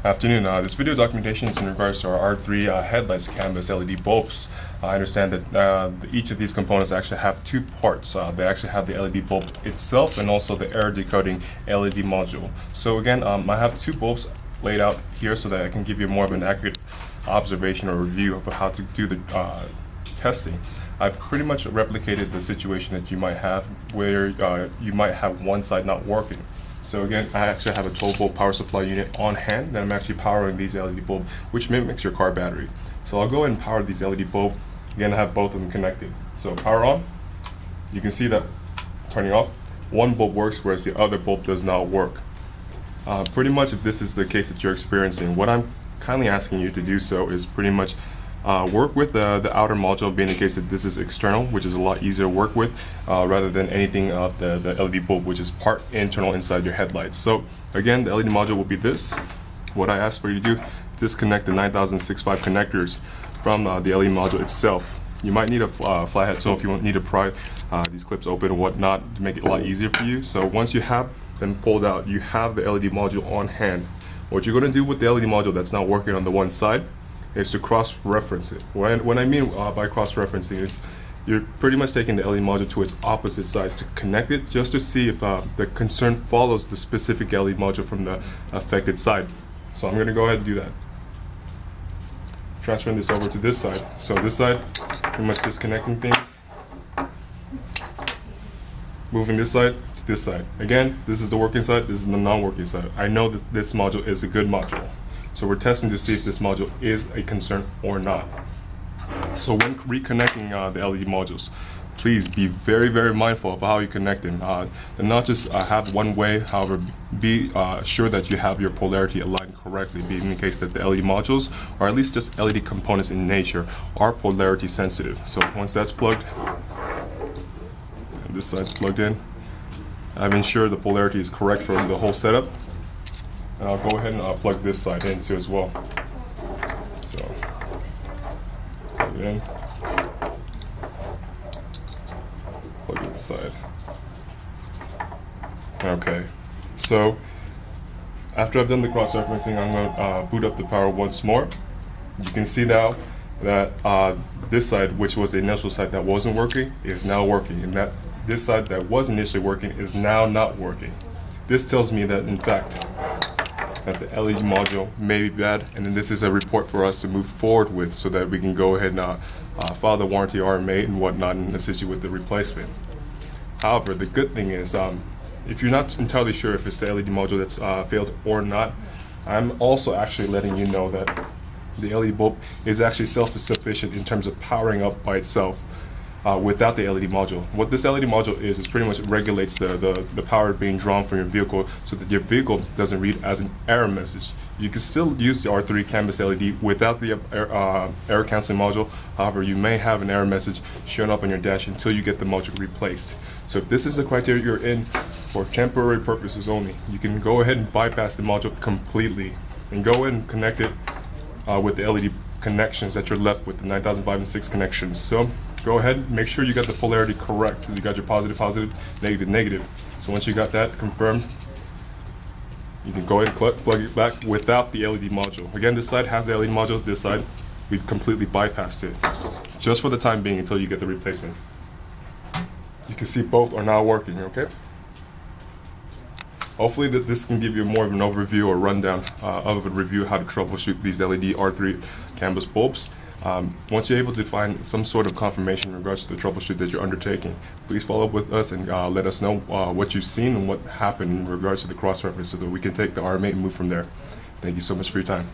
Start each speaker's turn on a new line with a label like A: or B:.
A: Afternoon. This video documentation is in regards to our R3 headlights Canbus LED bulbs. I understand that each of these components actually have two parts. They actually have the LED bulb itself and also the error decoding LED module. So again, I have two bulbs laid out here so that I can give you more of an accurate observation or review of how to do the testing. I've pretty much replicated the situation that you might have where you might have one side not working. So again, I actually have a 12-volt power supply unit on hand that I'm actually powering these LED bulbs, which mimics your car battery. So I'll go ahead and power these LED bulbs. Again, I have both of them connected. So power on, you can see that turning off, one bulb works whereas the other bulb does not work. Pretty much if this is the case that you're experiencing, what I'm kindly asking you to do so is pretty much work with the outer module, being the case that this is external, which is a lot easier to work with rather than anything of the LED bulb, which is part internal inside your headlights. So again, the LED module will be this. What I asked for you to do, disconnect the 9065 connectors from the LED module itself. You might need a flathead tool if you need to pry these clips open or whatnot to make it a lot easier for you. So once you have them pulled out, you have the LED module on hand. What you're going to do with the LED module that's not working on the one side is to cross-reference it. What I mean by cross-referencing is you're pretty much taking the LED module to its opposite sides to connect it just to see if the concern follows the specific LED module from the affected side. So I'm going to go ahead and do that. Transferring this over to this side. So this side, pretty much disconnecting things. Moving this side to this side. Again, this is the working side, this is the non-working side. I know that this module is a good module. So we're testing to see if this module is a concern or not. So when reconnecting the LED modules, please be very, very mindful of how you connect them. And not just have one way, however, be sure that you have your polarity aligned correctly, being the case that the LED modules, or at least just LED components in nature, are polarity sensitive. So once that's plugged, and this side's plugged in, I've ensured the polarity is correct for the whole setup. And I'll go ahead and plug this side in too as well. So, plug it in. Plug in this side. Okay, so after I've done the cross-referencing, I'm going to boot up the power once more. You can see now that this side, which was the initial side that wasn't working, is now working, and that this side that was initially working is now not working. This tells me that, in fact, that the LED module may be bad, and then this is a report for us to move forward with so that we can go ahead and file the warranty RMA and whatnot and assist you with the replacement. However, the good thing is, if you're not entirely sure if it's the LED module that's failed or not, I'm also actually letting you know that the LED bulb is actually self-sufficient in terms of powering up by itself without the LED module. What this LED module is pretty much regulates the power being drawn from your vehicle so that your vehicle doesn't read as an error message. You can still use the R3 Canbus LED without the error canceling module. However, you may have an error message showing up on your dash until you get the module replaced. So if this is the criteria you're in for temporary purposes only, you can go ahead and bypass the module completely and go ahead and connect it with the LED connections that you're left with, the 9005 connections. So go ahead, make sure you got the polarity correct. You got your positive, positive, negative, negative. So once you got that confirmed, you can go ahead and plug it back without the LED module. Again, this side has the LED module, this side, we completely bypassed it. Just for the time being until you get the replacement. You can see both are now working, okay? Hopefully this can give you more of an overview or rundown of a review how to troubleshoot these LED R3 Canbus bulbs. Once you're able to find some sort of confirmation in regards to the troubleshoot that you're undertaking, please follow up with us and let us know what you've seen and what happened in regards to the cross-reference so that we can take the RMA and move from there. Thank you so much for your time.